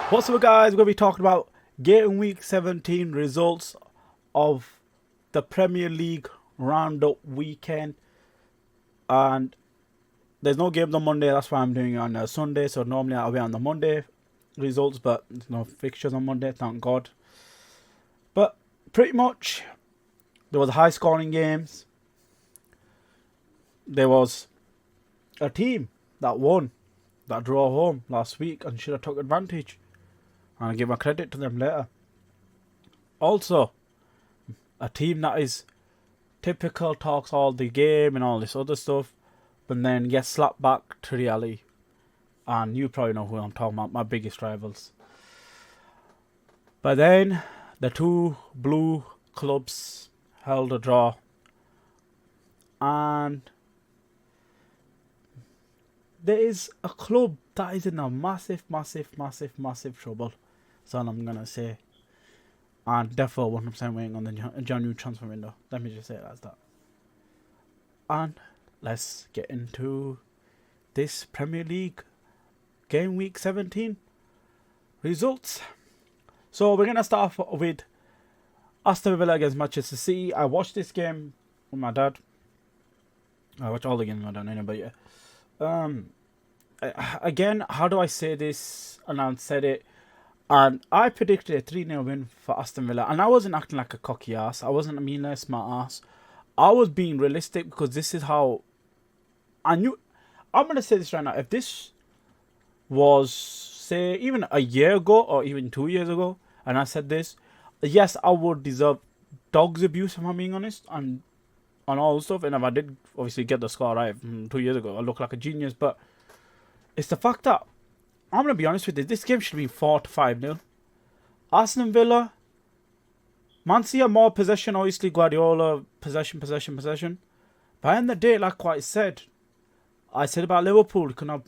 What's up, guys? We're going to be talking about Gameweek 17 results of the Premier League roundup weekend. And there's no games on Monday, that's why I'm doing it on a Sunday. So normally I'll be on the Monday results, but there's no fixtures on Monday, thank God. But pretty much, there was high scoring games. There was a team that won, that drove home last week and should have took advantage. And I'll give my credit to them later. Also, a team that is typical, talks all the game and all this other stuff, but then gets slapped back to reality. And you probably know who I'm talking about, my biggest rivals. But then, the two blue clubs held a draw. And there is a club that is in a massive trouble. That's all I'm going to say. And therefore 100% waiting on the January transfer window. Let me just say it as that. And let's get into this Premier League game week 17 results. So we're going to start off with Aston Villa against Manchester City. I watched this game with my dad. I watch all the games with my dad anyway, but yeah. Again, how do I say this? And I said it. And I predicted a 3-0 win for Aston Villa. And I wasn't acting like a cocky ass. I wasn't a meaner, smart ass. I was being realistic because this is how I knew. I'm going to say this right now. If this was, say, even a year ago or even 2 years ago, and I said this, yes, I would deserve dog's abuse, if I'm being honest, and on all the stuff. And if I did obviously get the score right 2 years ago, I look like a genius. But it's the fact that I'm going to be honest with you. This game should be 4-5-0. Aston Villa. Man City have more possession. Obviously, Guardiola, possession. But at the end of the day, like what I said about Liverpool, you can have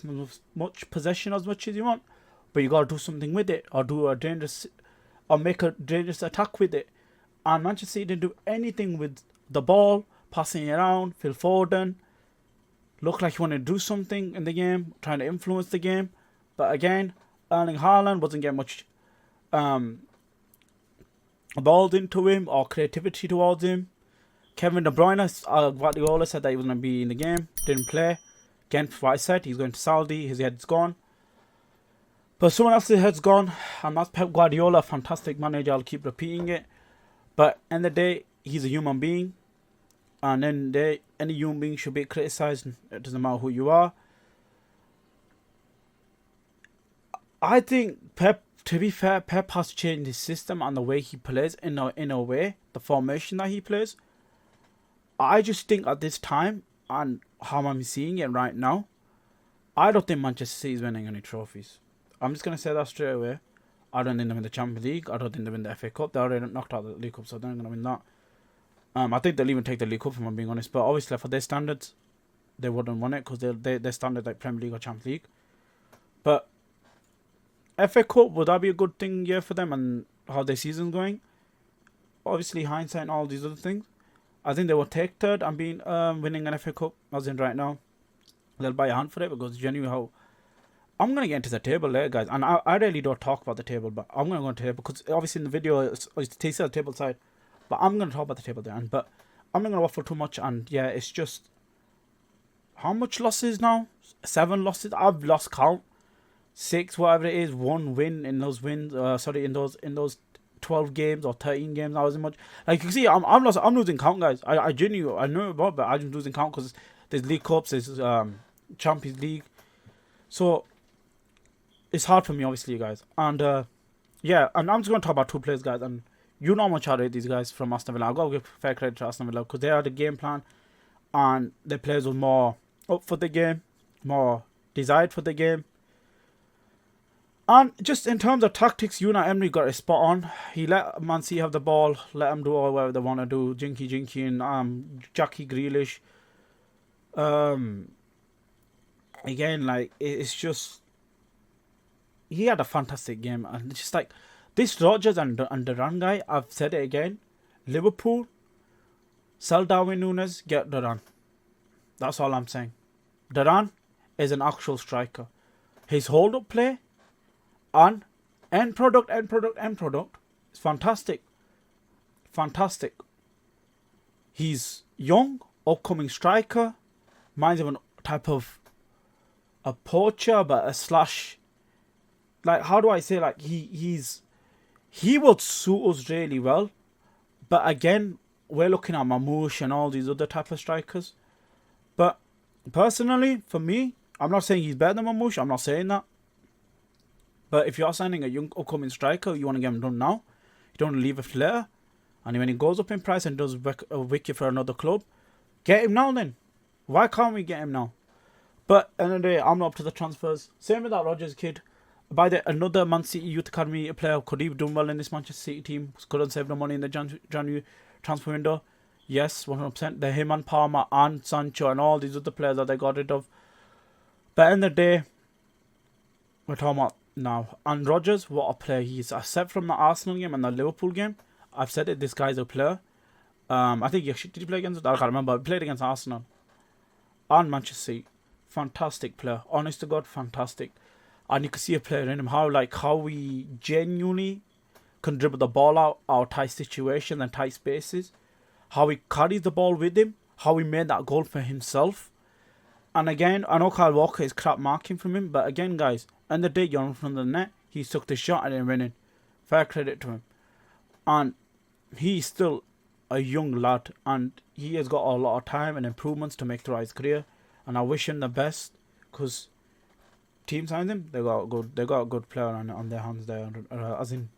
much possession as much as you want. But you got to do something with it. Or make a dangerous attack with it. And Manchester City didn't do anything with the ball. Passing it around. Phil Foden looked like he wanted to do something in the game. Trying to influence the game. But again, Erling Haaland wasn't getting much balls into him or creativity towards him. Kevin De Bruyne, Guardiola said that he was going to be in the game. Didn't play. Again, for what I said, he's going to Saudi. His head's gone. But someone else's head's gone. And that's Pep Guardiola, fantastic manager. I'll keep repeating it. But at the end of the day, he's a human being. And then any human being should be criticised. It doesn't matter who you are. I think Pep, to be fair, Pep has changed his system and the way he plays in a way, the formation that he plays. I just think at this time and how I'm seeing it right now, I don't think Manchester City is winning any trophies. I'm just going to say that straight away. I don't think they win the Champions League. I don't think they win the FA Cup. They already knocked out the League Cup, so they're not going to win that. I think they'll even take the League Cup, if I'm being honest. But obviously, for their standards, they wouldn't win it because they're standard like Premier League or Champions League. But FA Cup, would that be a good thing here for them and how their season's going? Obviously, hindsight and all these other things. I think they will take third and winning an FA Cup, as in right now. They'll buy a hand for it because genuinely how... I'm going to get into the table there, guys. And I really don't talk about the table, but I'm going to go into the table because obviously in the video, it's takes the table side. But I'm going to talk about the table there. But I'm not going to waffle too much. And yeah, it's just... How much losses now? 7 losses? I've lost count. 6, whatever it is, 1 win in those wins. In those 12 games or 13 games. I wasn't much. Like you can see, I'm losing count, guys. I genuinely, I know about, but I'm losing count because there's League Cups, there's Champions League. So it's hard for me, obviously, guys. And yeah, and I'm just going to talk about 2 players, guys. And you know how much I rate these guys from Aston Villa. I've got to give fair credit to Aston Villa because they had a game plan, and their players were more up for the game, more desired for the game. And just in terms of tactics, Unai Emery got it spot on. He let Man City have the ball, let them do whatever they want to do. Jinky and Jackie Grealish. Again, like, it's just... He had a fantastic game. And it's just like, this Rodgers and Duran guy, I've said it again. Liverpool, sell Darwin Núñez, get Duran. That's all I'm saying. Duran is an actual striker. His hold-up play and End product. It's fantastic. Fantastic. He's young, upcoming striker. Reminds of a type of a poacher, but a slash. Like, how do I say? Like, he would suit us really well. But again, we're looking at Mamouche and all these other type of strikers. But personally, for me, I'm not saying he's better than Mamouche. I'm not saying that. But if you are signing a young upcoming striker, you want to get him done now. You don't want to leave it for later. And when he goes up in price and does a wiki for another club, get him now then. Why can't we get him now? But anyway, I'm not up to the transfers. Same with that Rodgers kid. By the another Man City Youth Academy player, could he have done well in this Manchester City team? Couldn't save the money in the January transfer window. Yes, 100%. The him and Palmer and Sancho and all these other players that they got rid of. But in the day, we're talking about now. And Rodgers, what a player he is. Except from the Arsenal game and the Liverpool game, I've said it, this guy's a player. I think did he play against? I can't remember. He played against Arsenal and Manchester City. Fantastic player. Honest to God, fantastic. And you can see a player in him, how he genuinely can dribble the ball out of tight situations and tight spaces. How he carries the ball with him. How he made that goal for himself. And again, I know Kyle Walker is crap marking from him, but again, guys, end of the day, you're in front of the net. He took the shot and then winning. Fair credit to him. And he's still a young lad, and he has got a lot of time and improvements to make throughout his career. And I wish him the best, because team signed him, they got a good player on their hands there, as in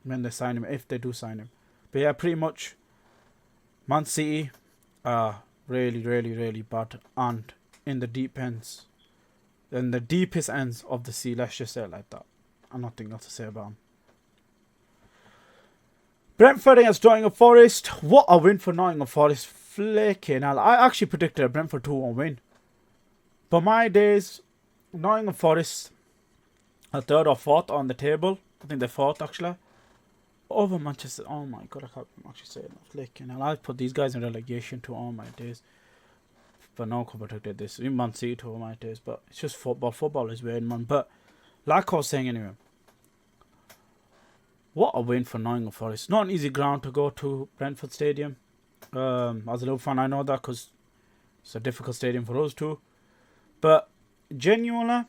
when they sign him, if they do sign him. But yeah, pretty much Man City are really, really, really bad, and in the deep ends, in the deepest ends of the sea, let's just say it like that. I've nothing else to say about him. Brentford against Nottingham Forest. What a win for Nottingham Forest. Flicking hell. I actually predicted a Brentford 2-1 win. But my days, Nottingham Forest are third or fourth on the table. I think they're fourth actually. Over Manchester. Oh my god, I can't actually say it. Flicking hell. I put these guys in relegation to all my days. But no one predicted this. In Man City to all my days. But it's just football. Football is weird, man. But like I was saying anyway. What a win for Nottingham Forest. Not an easy ground to go to, Brentford Stadium. As a Liverpool fan, I know that because it's a difficult stadium for us too. But genuinely,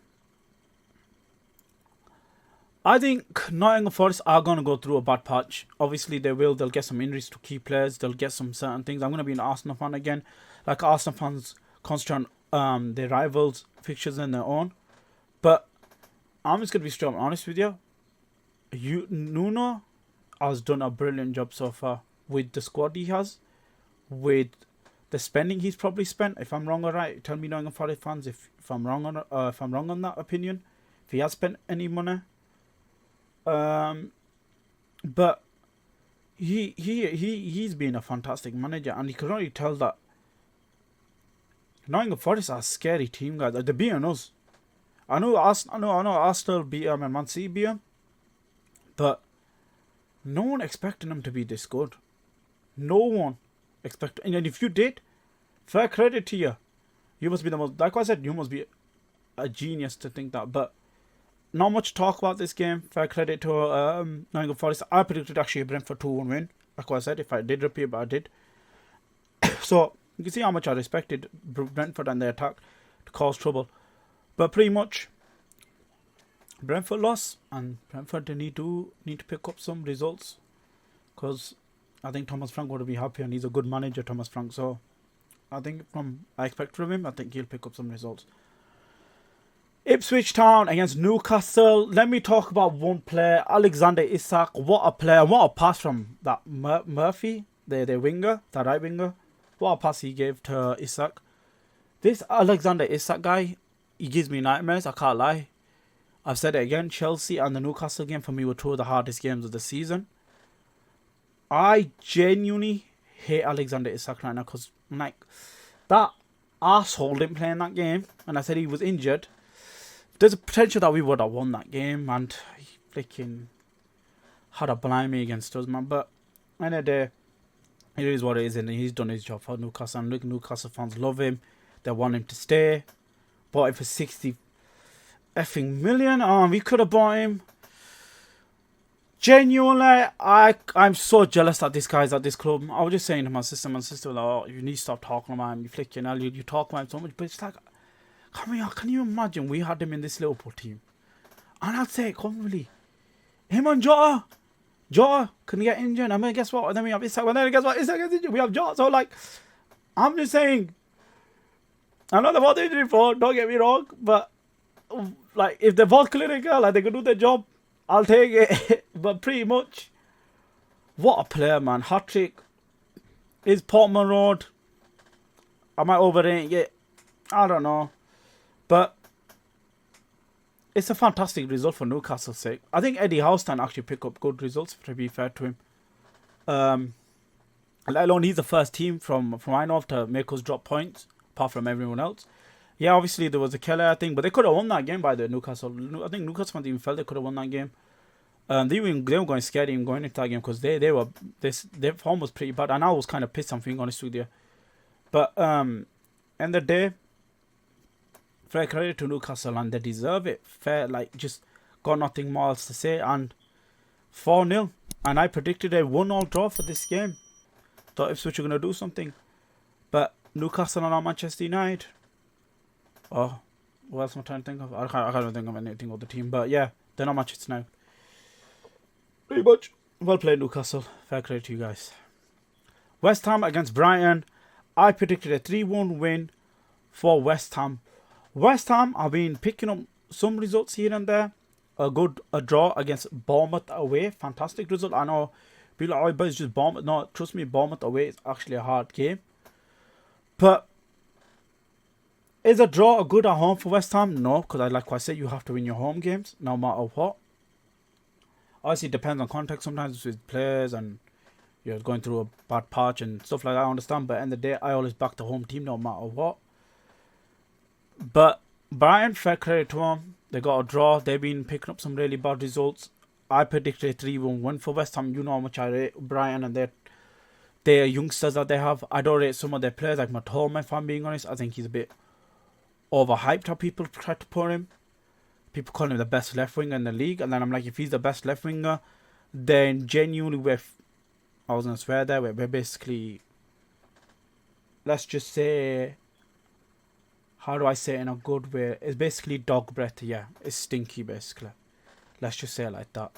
I think Nottingham Forest are going to go through a bad patch. Obviously, they will. They'll get some injuries to key players. They'll get some certain things. I'm going to be an Arsenal fan again. Like Arsenal fans concentrate on their rivals' fixtures and their own. But I'm just going to be straight honest with you. Nuno has done a brilliant job so far with the squad he has, with the spending he's probably spent. If I'm wrong or right, tell me, Nottingham Forest fans, if I'm wrong on that opinion. If he has spent any money, but he's been a fantastic manager, and you can already tell that Nottingham Forest are a scary team, guys. They're beating us. I know Arsenal beat them and Man City beat them. But no one expected them to be this good. No one expected. And if you did, fair credit to you. You must be the most, like I said, you must be a genius to think that. But not much talk about this game. Fair credit to Nottingham Forest. I predicted actually a Brentford 2-1 win. Like I said, if I did repeat, but I did. So you can see how much I respected Brentford and their attack to cause trouble. But pretty much, Brentford lost, and Brentford need to pick up some results, because I think Thomas Frank would be happy, and he's a good manager, Thomas Frank. So I think I expect from him, I think he'll pick up some results. Ipswich Town against Newcastle. Let me talk about one player, Alexander Isak. What a player! What a pass from that Murphy, the winger, the right winger. What a pass he gave to Isak. This Alexander Isak guy, he gives me nightmares. I can't lie. I've said it again, Chelsea and the Newcastle game for me were two of the hardest games of the season. I genuinely hate Alexander Isak right now, because that arsehole didn't play in that game, and I said he was injured. There's a potential that we would have won that game, and he freaking had a blimey against us, man. But end of the day, it is what it is, and he's done his job for Newcastle, and Newcastle fans love him. They want him to stay. Bought him for 60 effing million. We could have bought him. Genuinely, I'm so jealous that this guy's at this club. I was just saying to my sister, was like, oh, you need to stop talking about him. You flick your nail, you talk about him so much. But it's like, can you imagine we had him in this Liverpool team? And I'd say it comfortably. Him and Jota can get injured. I mean, guess what? And then we have Isak. And then guess what? Isak gets injured. We have Jota. So, like, I'm just saying, I know they're both injured before, don't get me wrong. But, like, if they're both clinical, like, they can do their job, I'll take it. But pretty much, what a player, man. Hat-trick. Is Portman Road. I might overrate it. I don't know. But it's a fantastic result for Newcastle's sake. I think Eddie Howe can actually pick up good results, to be fair to him. Let alone he's the first team from I know of to make us drop points, apart from everyone else. Yeah, obviously there was a Keller thing, but they could have won that game by the Newcastle. I think Newcastle fans even felt they could have won that game. They were going scared even going into that game because their form was pretty bad, and I was kind of pissed. I'm being honest with you, but end of the day, fair credit to Newcastle, and they deserve it. Fair, like, just got nothing more else to say. And 4-0, and I predicted a 1-1 draw for this game. Thought Ipswich were going to do something, but Newcastle are not Manchester United. Oh, what else am I trying to think of? I can't think of anything of the team, but yeah, they're not Manchester United. Pretty much. Well played, Newcastle. Fair credit to you guys. West Ham against Brighton. I predicted a 3-1 win for West Ham. West Ham have been picking up some results here and there. A draw against Bournemouth away. Fantastic result. I know people are like, oh, but it's just Bournemouth. No, trust me, Bournemouth away is actually a hard game. But is a draw a good at home for West Ham? No, because like I said, you have to win your home games no matter what. Obviously, it depends on context sometimes with players and you're going through a bad patch and stuff like that. I understand, but at the end of the day, I always back the home team no matter what. But Brighton, fair credit to them. They got a draw. They've been picking up some really bad results. I predicted a 3-1 win for West Ham. You know how much I rate Brighton and their youngsters that they have. I don't rate some of their players, like Matoma, if I'm being honest. I think he's a bit overhyped how people try to put him. People call him the best left winger in the league. And then I'm like, if he's the best left winger, then genuinely I was going to swear there, we're basically, let's just say, how do I say it in a good way? It's basically dog breath, yeah. It's stinky, basically. Let's just say it like that.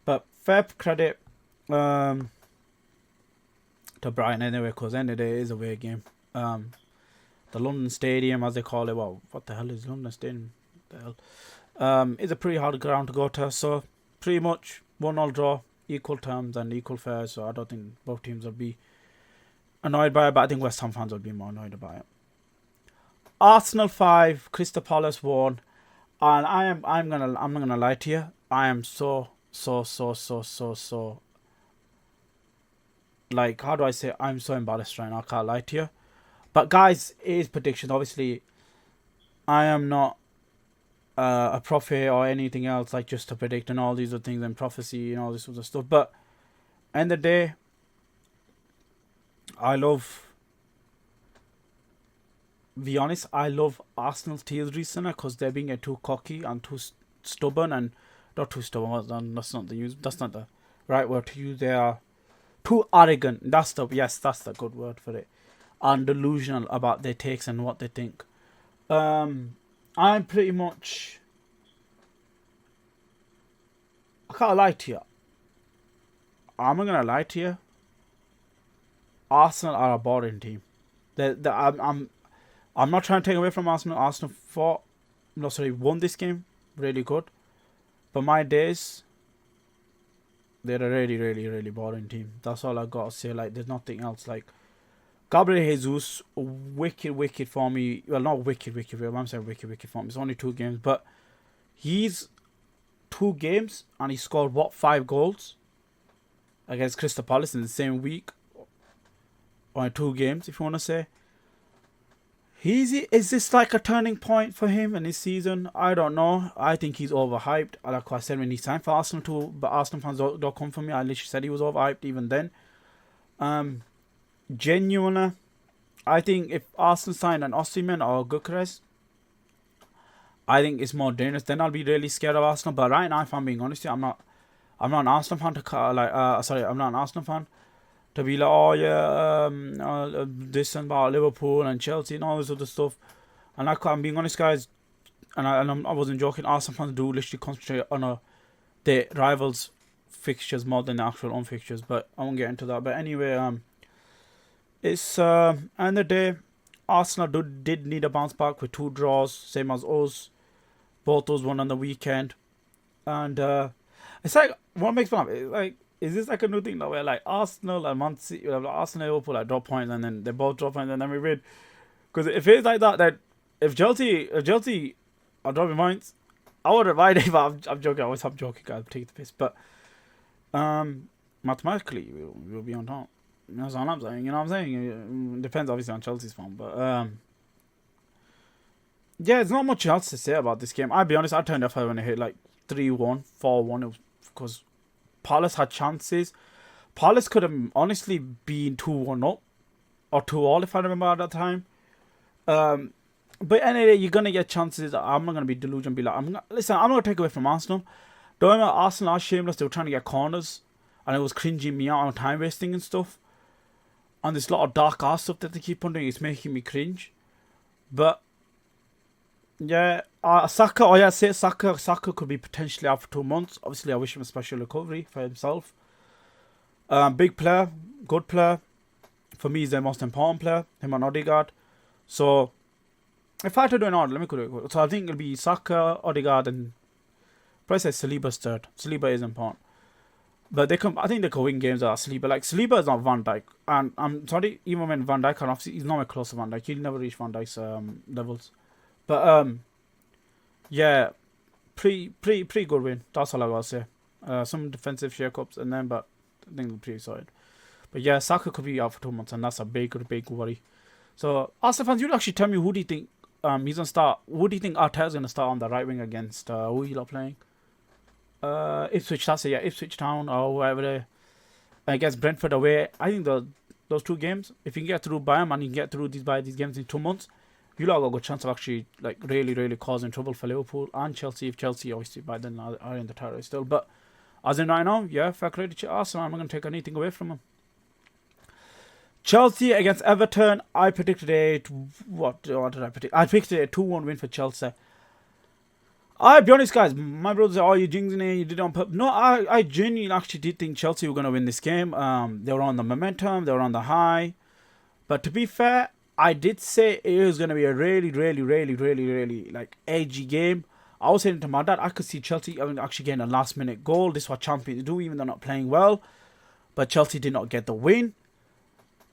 But fair credit to Brighton anyway, because end of the day it is a away game. The London Stadium, as they call it, well, what the hell is London Stadium? What the hell? It's a pretty hard ground to go to, so pretty much 1-1 draw, equal terms and equal fair, so I don't think both teams will be annoyed by it, but I think West Ham fans will be more annoyed about it. Arsenal 5, Crystal Palace 1, and I'm not gonna lie to you, I am so like, how do I say, I'm so embarrassed right now, I can't lie to you. But guys, it is prediction. Obviously, I am not a prophet or anything else, like just to predict and all these other things and prophecy and all this sort of stuff. But end of the day, I love Arsenal's teams recently because they're being too cocky and too stubborn, and not too stubborn. That's not the right word to use. They are too arrogant. That's the good word for it. And delusional about their takes and what they think. I'm pretty much, I can't lie to you. I'm not gonna lie to you. Arsenal are a boring team. I'm not trying to take away from Arsenal. Arsenal won this game really good. But my days, they're a really, really, really boring team. That's all I gotta say. Like, there's nothing else. Like, Gabriel Jesus, wicked for me. Well, not wicked. I'm saying wicked for me. It's only 2 games, but he's 2 games and he scored 5 goals against Crystal Palace in the same week, or in 2 games, if you want to say. Is this like a turning point for him in his season? I don't know. I think he's overhyped. Like I said when he signed for Arsenal too, but Arsenal fans don't come for me. I literally said he was overhyped even then. Genuinely, I think if Arsenal sign an Osimhen or Gyökeres, I think it's more dangerous. Then I'll be really scared of Arsenal. But right now, if I'm being honest, I'm not. I'm not an Arsenal fan I'm not an Arsenal fan to be like, oh yeah, this and about Liverpool and Chelsea and all this other stuff. And I'm being honest, guys, I wasn't joking. Arsenal fans do literally concentrate on their rivals' fixtures more than the actual own fixtures. But I won't get into that. But anyway, it's end of the day, Arsenal did need a bounce back with 2 draws, same as us. Both those won on the weekend, and it's like what makes me laugh. Like, is this like a new thing now where like Arsenal and Man City, like Arsenal and Liverpool like drop points and then they both drop points and then we win? Because if it's like that, then if Chelsea are dropping points, I would have mind it. But I'm joking. I'm joking, guys. I'm taking the piss. But mathematically, we'll be on top. That's all I'm saying. You know what I'm saying? It depends obviously on Chelsea's form, but yeah, there's not much else to say about this game. I'll be honest. I turned off when it hit like 3-1, 4-1. It was because Palace had chances. Palace could have honestly been 2-1 up or 2-all if I remember at that time. But anyway, you're gonna get chances. I'm not gonna be delusional. Be like, I'm not gonna take away from Arsenal. Don't remember Arsenal are shameless. They were trying to get corners, and it was cringing me out on time wasting and stuff. And this lot of dark ass stuff that they keep on doing is making me cringe. But yeah, Saka. Oh yeah, say Saka. Saka could be potentially out for 2 months. Obviously, I wish him a special recovery for himself. Big player, good player. For me, he's the most important player. Him and Odegaard. So if I had to do an order, let me go. So I think it'll be Saka, Odegaard, and probably say Saliba's third. Saliba is important. But I think they can win games without Saliba. Like, Saliba is not Van Dijk. And I'm sorry, even when Van Dijk, obviously, he's nowhere close to Van Dijk. He'll never reach Van Dijk's levels. But, yeah, pretty good win. That's all I gotta say. Some defensive shake-ups and then, but I think they're pretty solid. But yeah, Saka could be out for 2 months, and that's a big worry. So, Arsenal fans, you actually tell me, who do you think he's gonna start? Who do you think Arteta's gonna start on the right wing against? Who you lot playing? Ipswich, that's it, yeah, Ipswich Town or wherever against Brentford away. I think those 2 games, if you can get through Bayern and you can get through these games in 2 months, you lot got a good chance of actually like really causing trouble for Liverpool and Chelsea. If Chelsea obviously by then are in the title still, but as in right now, yeah, fair credit to Arsenal. I'm not gonna take anything away from them. Chelsea against Everton. I predicted what did I predict? I predicted a 2-1 win for Chelsea. I'll be honest, guys. My brother said, "Oh, you jinxing it? You did it on purpose." No, I genuinely actually did think Chelsea were going to win this game. They were on the momentum. They were on the high. But to be fair, I did say it was going to be a really like edgy game. I was saying to my dad, I could see Chelsea actually getting a last-minute goal. This is what champions do, even though they're not playing well. But Chelsea did not get the win.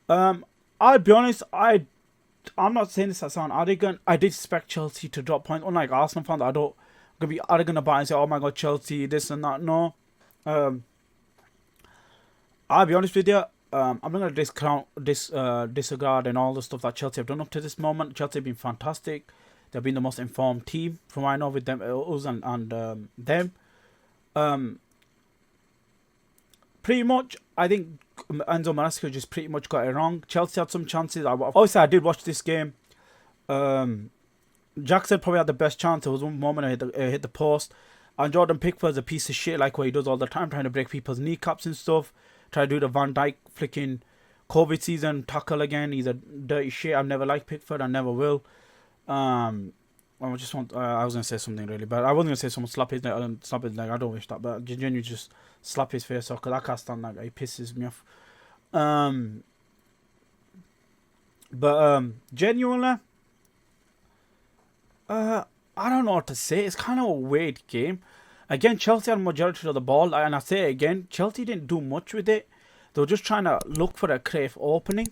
I'll be honest, I'm not saying this as sound arrogant. I did expect Chelsea to drop points. Unlike Arsenal fans, I don't gonna be arrogant about it and say, "Oh my God, Chelsea, this and that." No, I'll be honest with you. I'm not gonna disregard and all the stuff that Chelsea have done up to this moment. Chelsea have been fantastic. They've been the most informed team from what I know with them, us and them. Pretty much, I think Enzo Maresca just pretty much got it wrong. Chelsea had some chances. Obviously, I did watch this game. Jackson probably had the best chance. There was one moment I hit the post. And Jordan Pickford's a piece of shit, like what he does all the time, trying to break people's kneecaps and stuff. Try to do the Van Dijk flicking COVID season tackle again. He's a dirty shit. I've never liked Pickford. I never will. I was gonna say something really bad. I wasn't gonna say someone slap his neck. I don't wish that, but genuinely just slap his face off because I can't stand that guy. He pisses me off. Genuinely, I don't know what to say. It's kind of a weird game. Again, Chelsea had majority of the ball, and I say it again, Chelsea didn't do much with it. They were just trying to look for a creative opening.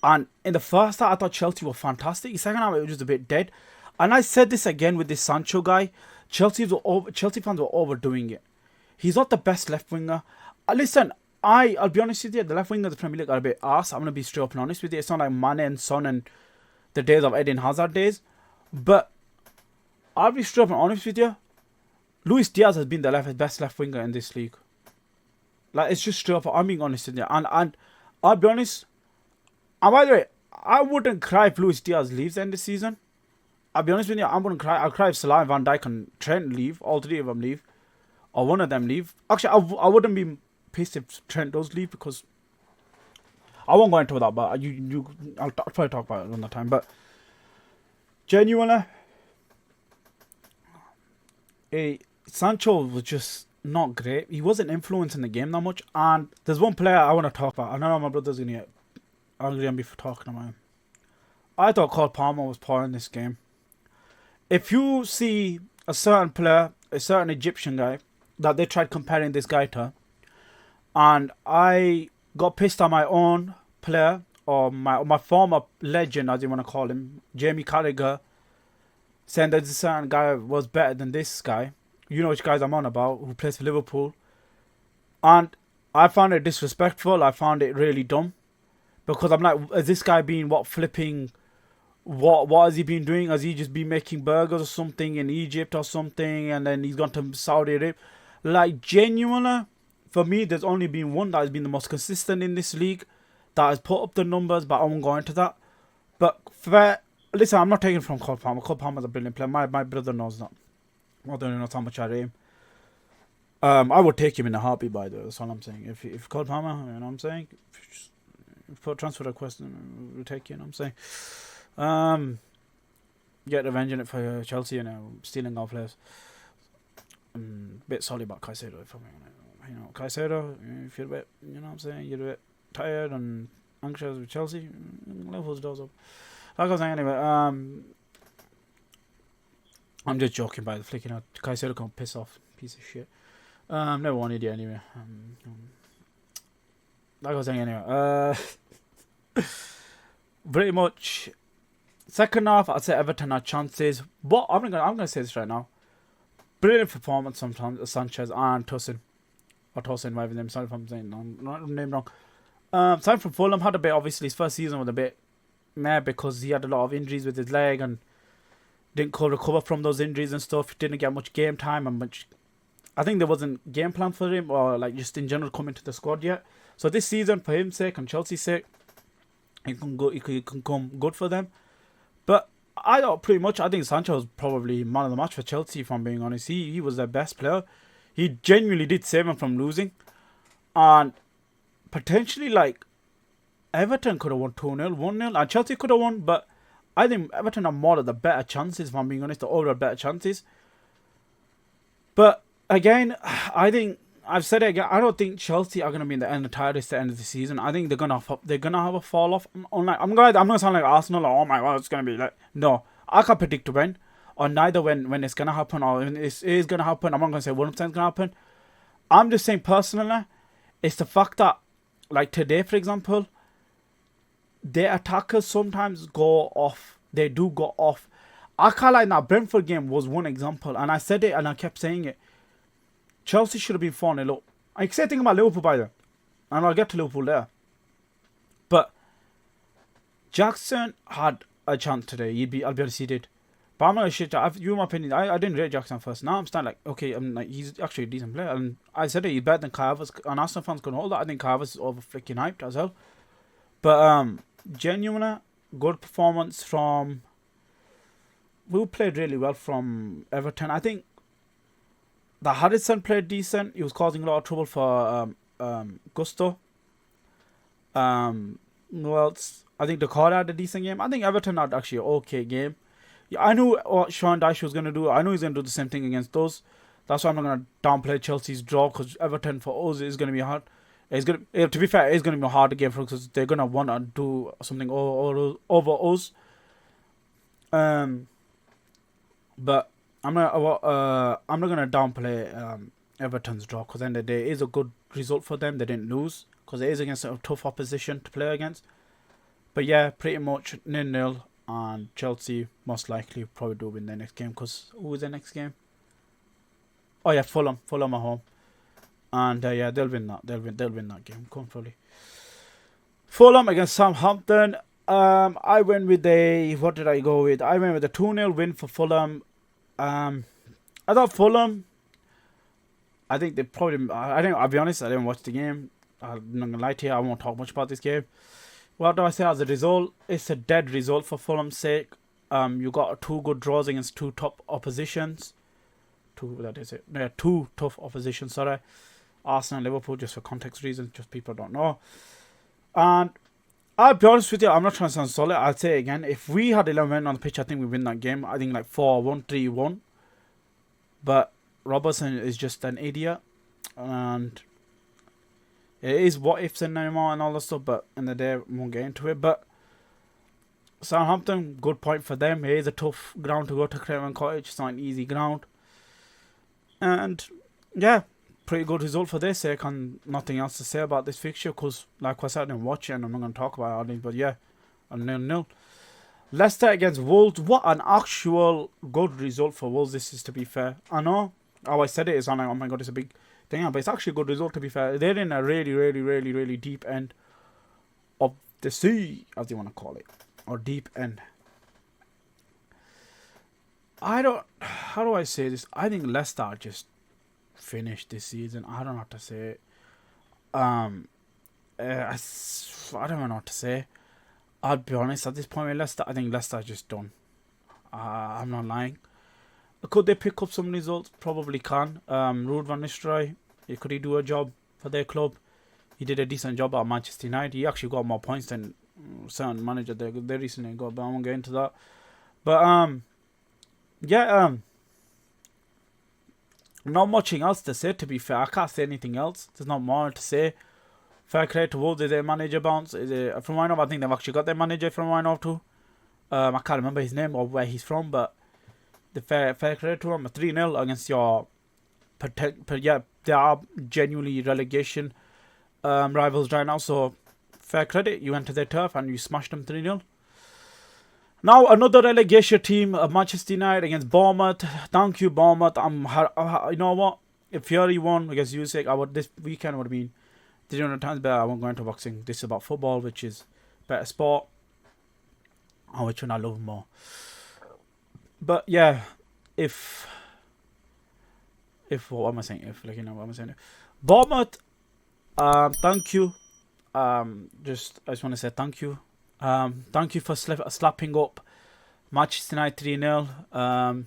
And in the first half, I thought Chelsea were fantastic. The second half, it was just a bit dead. And I said this again with this Sancho guy. Chelsea fans were overdoing it. He's not the best left winger. Listen, I'll be honest with you. The left winger of the Premier League are a bit arse. I'm going to be straight up and honest with you. It's not like Mane and Son and the days of Eden Hazard days. But I'll be straight up and honest with you. Luis Diaz has been the best left winger in this league. Like, it's just straight up. I'm being honest with you. And I'll be honest. And by the way, I wouldn't cry if Luis Diaz leaves the end of the season. I'll be honest with you. I wouldn't cry. I'll cry if Salah, Van Dijk and Trent leave. All 3 of them leave. or one of them leave. Actually, I wouldn't be pissed if Trent does leave because I won't go into that. But I'll probably talk about it another time. But genuinely, Sancho was just not great. He wasn't influencing the game that much. And there's one player I want to talk about. I know my brother's gonna get angry at me for talking about him. I thought Cole Palmer was poor in this game. If you see a certain player, a certain Egyptian guy, that they tried comparing this guy to, and I got pissed at my own player, or my former legend, as you want to call him, Jamie Carragher, saying that this certain guy was better than this guy. You know which guys I'm on about, who plays for Liverpool. And I found it disrespectful. I found it really dumb. Because I'm like, is this guy being flipping... What has he been doing? Has he just been making burgers or something in Egypt or something, and then he's gone to Saudi Arabia? Like, genuinely, for me, there's only been one that has been the most consistent in this league, that has put up the numbers, but I won't go into that. But listen, I'm not taking from Cole Palmer. Cole Palmer's a brilliant player. My brother knows that. I don't know how much I rate him. I would take him in a heartbeat, by the way. That's all I'm saying. If Cole Palmer, you know what I'm saying? If put a transfer request, we'll take you, you know what I'm saying? Get revenge on it for Chelsea and stealing our players. Bit sorry about Caicedo, if I'm you know, Caicedo, if you're a bit, you know what I'm saying, you're a bit tired and anxious with Chelsea, Liverpool's doors up. Like I was saying anyway, I'm just joking by the flicking out. Caicedo can't piss off, piece of shit. Never wanted you anyway. Like I was saying anyway, pretty much second half, I'd say Everton had chances. But I'm gonna say this right now. Brilliant performance sometimes, Sanchez and Tosin. Or Tosin, whatever name. Sorry if I'm saying name wrong. Side from Fulham had a bit, obviously his first season was a bit meh because he had a lot of injuries with his leg and didn't recover from those injuries and stuff. He didn't get much game time and much. I think there wasn't game plan for him or like just in general coming to the squad yet. So this season, for his sake and Chelsea's sake, he can come good for them. But I think Sancho was probably man of the match for Chelsea, if I'm being honest. He was their best player. He genuinely did save them from losing. And potentially, like, Everton could have won 2-0, 1-0, and Chelsea could have won, but I think Everton are more of the better chances, if I'm being honest, the overall better chances. But again, I think I've said it again. I don't think Chelsea are gonna be in the end of tiredness at the end of the season. I think they're gonna have a fall off. I'm gonna sound like Arsenal. Like, oh my god, it's gonna be like no. I can't predict when, or neither when it's gonna happen or when it is gonna happen. I'm not gonna say 100% gonna happen. I'm just saying personally, it's the fact that like today, for example, their attackers sometimes go off. They do go off. I can't like that Brentford game was one example, and I said it and I kept saying it. Chelsea should have been 4-0 up. I said thing about Liverpool by the way, and I'll get to Liverpool there. But Jackson had a chance today. I'll be honest, he did. But I'm not shit. In my opinion, I didn't rate Jackson first. Now I'm starting like, okay, I'm like, he's actually a decent player, and I said it, he's better than Kai Havertz, and Arsenal fans couldn't hold that. I think Kai Havertz is over freaking hyped as well. But genuinely good performance from. Who played really well from Everton. I think the Harrison played decent. He was causing a lot of trouble for Gusto. Who else? I think Dakota had a decent game. I think Everton had actually an okay game. Yeah, I knew what Sean Dyche was going to do. I knew he's going to do the same thing against us. That's why I'm not going to downplay Chelsea's draw, because Everton for us is going to be hard. To be fair, it's going to be a harder game for us because they're going to want to do something over us. But I'm not gonna downplay Everton's draw, because at the end of the day, it is a good result for them. They didn't lose because it is against a tough opposition to play against. But yeah, pretty much 0-0, and Chelsea most likely probably do win their next game, because who is their next game? Oh yeah, Fulham at home, and yeah, they'll win that. They'll win that game comfortably. Fulham against Southampton. I went with what did I go with? I went with a 2-0 win for Fulham. I thought Fulham, I think they probably, I'll be honest, I didn't watch the game. I'm not gonna lie to you, I won't talk much about this game. What do I say as a result? It's a dead result for Fulham's sake. You got 2 good draws against 2 top oppositions. two tough opposition. Sorry, Arsenal and Liverpool, just for context reasons, just people don't know. And I'll be honest with you, I'm not trying to sound solid. I'll say it again. If we had 11 men on the pitch, I think we win that game. I think like 4-1, 3-1. But Robertson is just an idiot. And it is what ifs and Neymar and all that stuff. But in the day, we won't get into it. But Southampton, good point for them. It is a tough ground to go to, Craven Cottage. It's not an easy ground. And yeah, pretty good result for their sake, and nothing else to say about this fixture because, like I said, I didn't watch it and I'm not going to talk about it. But yeah, a 0-0. Leicester against Wolves. What an actual good result for Wolves this is, to be fair. I know how I said it is, I'm like, oh my god, it's a big thing, but it's actually a good result, to be fair. They're in a really, really, really, really deep end of the sea, as you want to call it, or deep end. How do I say this? I think Leicester just finished this season. I don't know what to say. I don't know what to say. I'll be honest, at this point with Leicester, I think Leicester's just done. I'm not lying. Could they pick up some results? Probably can. Ruud van Nistelrooy, could he do a job for their club? He did a decent job at Manchester United. He actually got more points than certain manager they recently got, but I won't get into that. But not much else to say, to be fair. I can't say anything else. There's not more to say. Fair credit to Wolves. Is their manager bounce? From what I know, I think they've actually got their manager from what I know too. I can't remember his name or where he's from, but the fair credit to him. 3-0 against your they are genuinely relegation rivals right now, so fair credit. You went to their turf and you smashed them 3-0. Now another relegation team, Manchester United against Bournemouth. Thank you, Bournemouth. You know what? If Fury won against Usyk, this weekend would have been 300 times better. I won't go into boxing. This is about football, which is better sport, and which one I love more. But yeah, what am I saying? What am I saying? Bournemouth, thank you. I just want to say thank you. Thank you for slapping up Manchester United 3-0.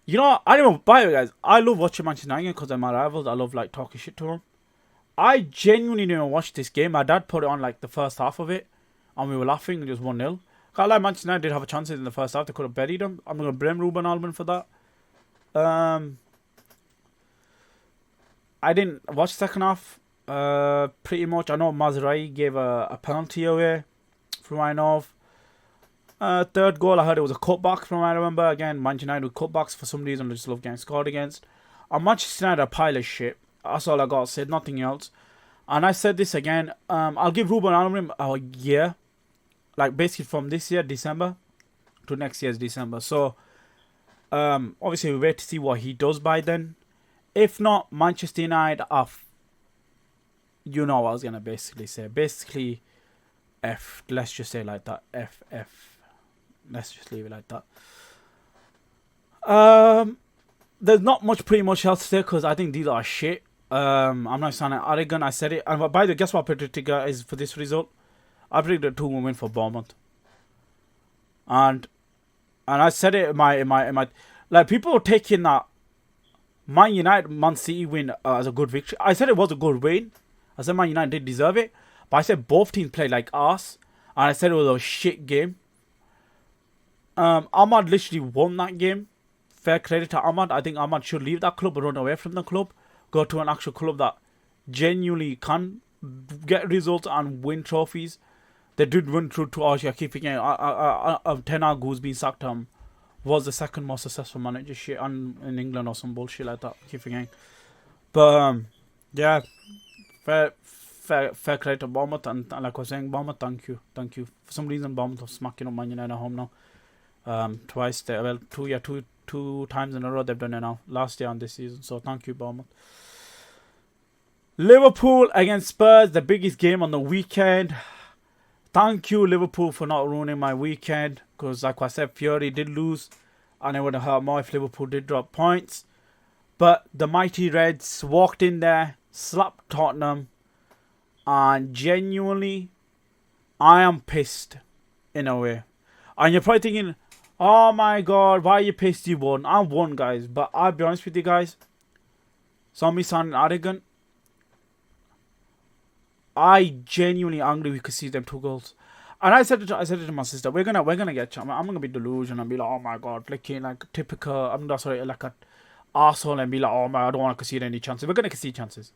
You know, I don't know, by the way, guys, I love watching Manchester United because they're my rivals. I love like talking shit to them. I genuinely didn't watch this game. My dad put it on like the first half of it, and we were laughing. It was 1-0. I like Manchester United did have a chance in the first half. They could have buried them. I'm going to blame Ruben Alban for that. I didn't watch the second half. Pretty much. I know Mazraoui gave a penalty away from what I know of. Third goal, I heard it was a cutback from what I remember. Again, Manchester United with cutbacks for some reason. I just love getting scored against. And Manchester United are a pile of shit. That's all I got to say. Nothing else. And I said this again. I'll give Ruben Alban a year. Like basically from this year, December, to next year's December. So, obviously we wait to see what he does by then. If not, Manchester United are, you know what I was going to basically say. Basically, F. Let's just say like that. F. Let's just leave it like that. There's not pretty much else to say because I think these are shit. I'm not sounding arrogant. I said it. And by the way, guess what predicted is for this result? I predicted a 2-1 win for Bournemouth. And I said it in my like people were taking that Man United Man City win as a good victory. I said it was a good win. I said Man United did deserve it. But I said both teams played like arse. And I said it was a shit game. Ahmad literally won that game. Fair credit to Ahmad. I think Ahmad should leave that club and run away from the club. Go to an actual club that genuinely can get results and win trophies. They did win through to Asia. I keep forgetting. Ten Hag, who's been sacked, was the second most successful manager shit in England or some bullshit like that. I keep forgetting. But yeah, fair credit to Bournemouth, and like I was saying, Bournemouth, thank you. For some reason, Bournemouth are smacking up Man United at home now. Twice, two times in a row they've done it now. Last year and this season. So thank you, Bournemouth. Liverpool against Spurs, the biggest game on the weekend. Thank you, Liverpool, for not ruining my weekend. Because like I said, Fury did lose. And it would have hurt more if Liverpool did drop points. But the mighty Reds walked in there, slapped Tottenham. And genuinely, I am pissed in a way. And you're probably thinking, Oh my god, why are you pissed you won? I won, guys. But I'll be honest with you guys. Zombie sounding arrogant. I genuinely angry we could see them 2 goals. And I said it to my sister, we're gonna get I'm gonna be delusional and be like, oh my god, like typical, I'm not sorry, like a arsehole and be like, oh my, I don't want to concede any chances. We're gonna concede chances.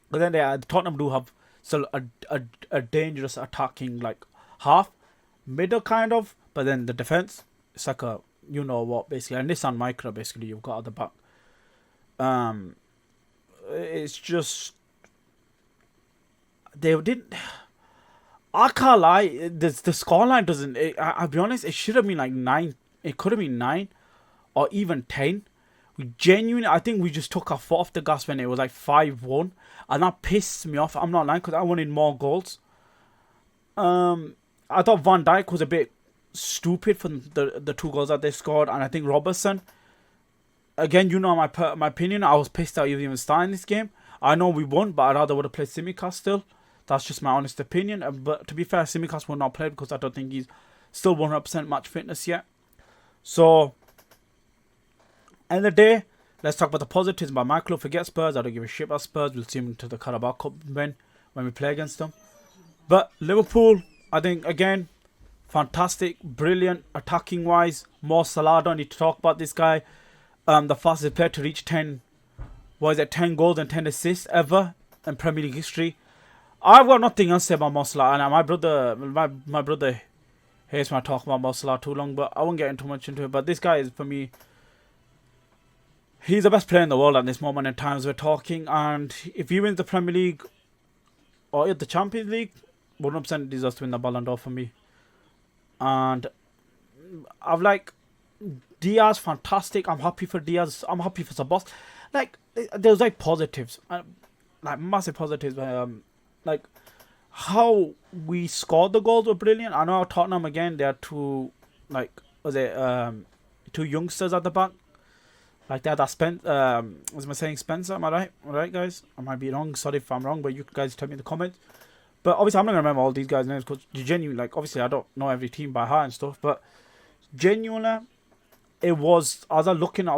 But then Tottenham do have still a dangerous attacking like half, middle kind of, but then the defense, Saka, you know what, basically, and this on micro basically you've got at the back. It's just they didn't. I can't lie. The scoreline doesn't. I'll be honest. It should have been like 9. It could have been 9, or even 10. We genuinely, I think we just took our foot off the gas when it was like 5-1, and that pissed me off. I'm not lying, because I wanted more goals. I thought Van Dijk was a bit stupid for the 2 goals that they scored, and I think Robertson. Again, you know my opinion. I was pissed that he was even starting this game. I know we won, but I'd rather would have played Tsimikas still. That's just my honest opinion. But to be fair, Tsimikas will not play because I don't think he's still 100% match fitness yet. So, end of the day, let's talk about the positives. By my club, forget Spurs. I don't give a shit about Spurs. We'll see them to the Carabao Cup when we play against them. But Liverpool, I think, again, fantastic, brilliant, attacking wise. Mo Salah, don't need to talk about this guy. The fastest player to reach 10 goals and 10 assists ever in Premier League history. I've got nothing else to say about Mo Salah, and my brother hates when I talk about Mo Salah too long, but I won't get too much into it. But this guy is, for me, he's the best player in the world at this moment in time as we're talking, and if he wins the Premier League or the Champions League, 100% deserves to win the Ballon d'Or for me. And I've like Diaz, fantastic. I'm happy for Diaz. I'm happy for Sabas. Like, there's like positives, like massive positives. Like how we scored the goals were brilliant. I know Tottenham again. They are two two youngsters at the back. Like that Spencer. Was I saying Spencer? Am I right? All right, guys. I might be wrong. Sorry if I'm wrong, but you guys tell me in the comments. But obviously, I'm not gonna remember all these guys' names because genuinely, like, obviously, I don't know every team by heart and stuff. But genuinely, it was, as I was looking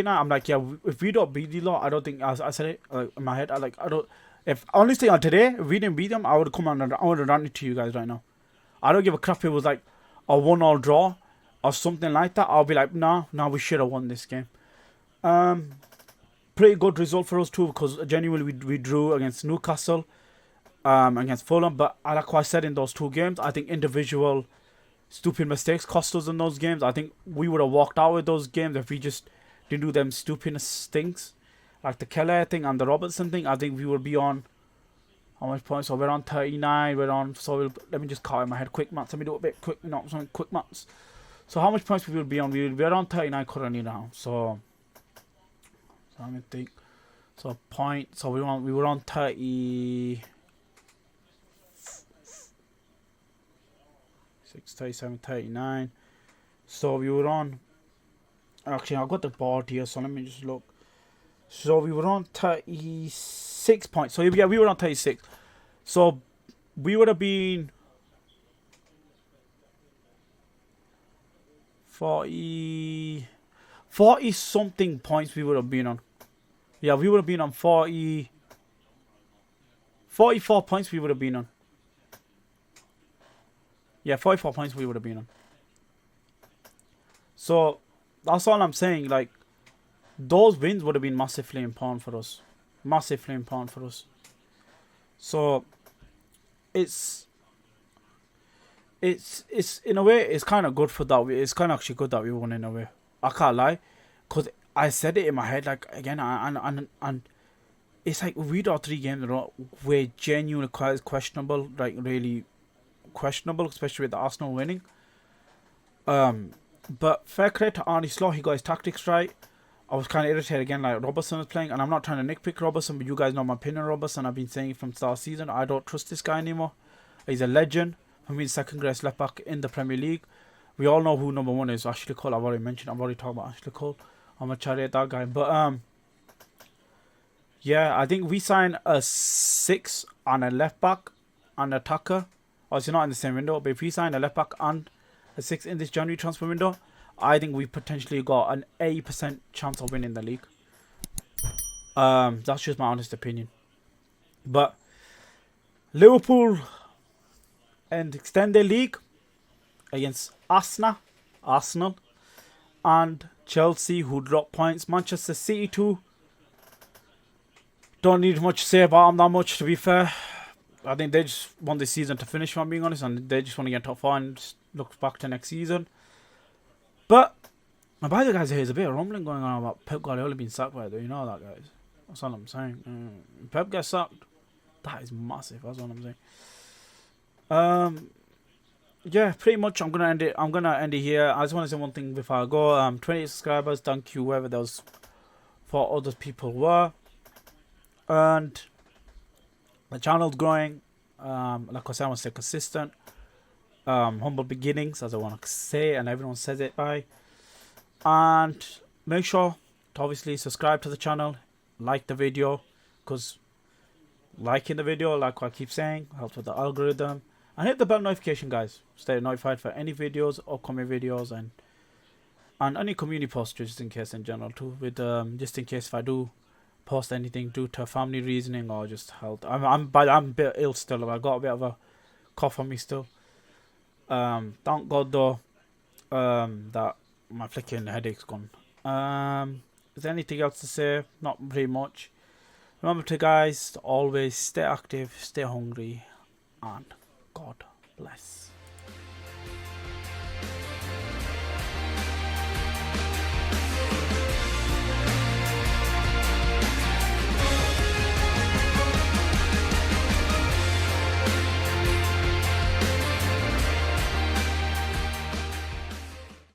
at, I'm like, yeah, if we don't beat these lot, I don't think, I said it like, in my head, I don't, if honestly on today, if we didn't beat them, I would have come on and I would have run it to you guys right now. I don't give a crap if it was like a 1-1 draw or something like that. I'll be like, nah, we should have won this game. Pretty good result for us too, because genuinely we drew against Newcastle, against Fulham, but like what I said in those 2 games, I think individual stupid mistakes cost us in those games. I think we would have walked out with those games if we just didn't do them stupid things. Like the Keller thing and the Robertson thing, I think we would be on, how much points? So we're on 39, let me just call in my head, quick maths. Let me do a bit quick maths. So how much points we will be on? We're on 39 currently now. So I'm going to think. So point, so we were on 30... 37, 39. So we were on, actually I've got the board here, so let me just look. So we were on 36 points. So yeah, we were on 36. So we would have been 40 something points we would have been on. Yeah, we would have been on 44 points we would have been on. Yeah, 44 points we would have been on. So, that's all I'm saying. Like, those wins would have been massively important for us. Massively important for us. So, it's in a way, it's kind of good for that. It's kind of actually good that we won in a way. I can't lie. Because I said it in my head, like, again, and it's like, we draw 3 games in a row. We're genuinely quite questionable, like, really questionable, especially with the Arsenal winning. But fair credit to Arne Slot, he got his tactics right. I was kind of irritated again, like Robertson was playing, and I'm not trying to nitpick Robertson, but you guys know my opinion on Robertson. I've been saying it from the start of the season. I don't trust this guy anymore. He's a legend. For me, second greatest left back in the Premier League. We all know who number 1 is. Ashley Cole. I've already talked about Ashley Cole. I'm a chariot that guy. But yeah, I think we signed a 6 on a left back and attacker. Obviously not in the same window, but if we sign a left back and a 6 in this January transfer window, I think we potentially got an 80% chance of winning the league. That's just my honest opinion. But Liverpool and extend their league against Arsenal, and Chelsea, who dropped points. Manchester City too. Don't need much to say about them that much, to be fair. I think they just want this season to finish, if I'm being honest, and they just want to get top 4 and just look back to next season. But, by the guys, there's a bit of rumbling going on about Pep Guardiola being sacked by it. You know that, guys. That's all I'm saying. Pep gets sacked. That is massive. That's what I'm saying. Yeah, pretty much. I'm gonna end it here. I just want to say one thing before I go. 20 subscribers. Thank you, whoever those 4 other people were. And the channel's growing. Like I said, I want to stay consistent. Humble beginnings, as I want to say, and everyone says it by. And make sure to obviously subscribe to the channel, like the video, because liking the video, like I keep saying, helps with the algorithm. And hit the bell notification, guys. Stay notified for any videos, upcoming videos, and any community posts, just in case in general too. With just in case if I do post anything due to family reasoning or just health. I'm a bit ill still. I got a bit of a cough on me still. Thank God though, that my flicking headache's gone. Is there anything else to say? Not pretty much. Remember to, guys, to always stay active, stay hungry, and God bless.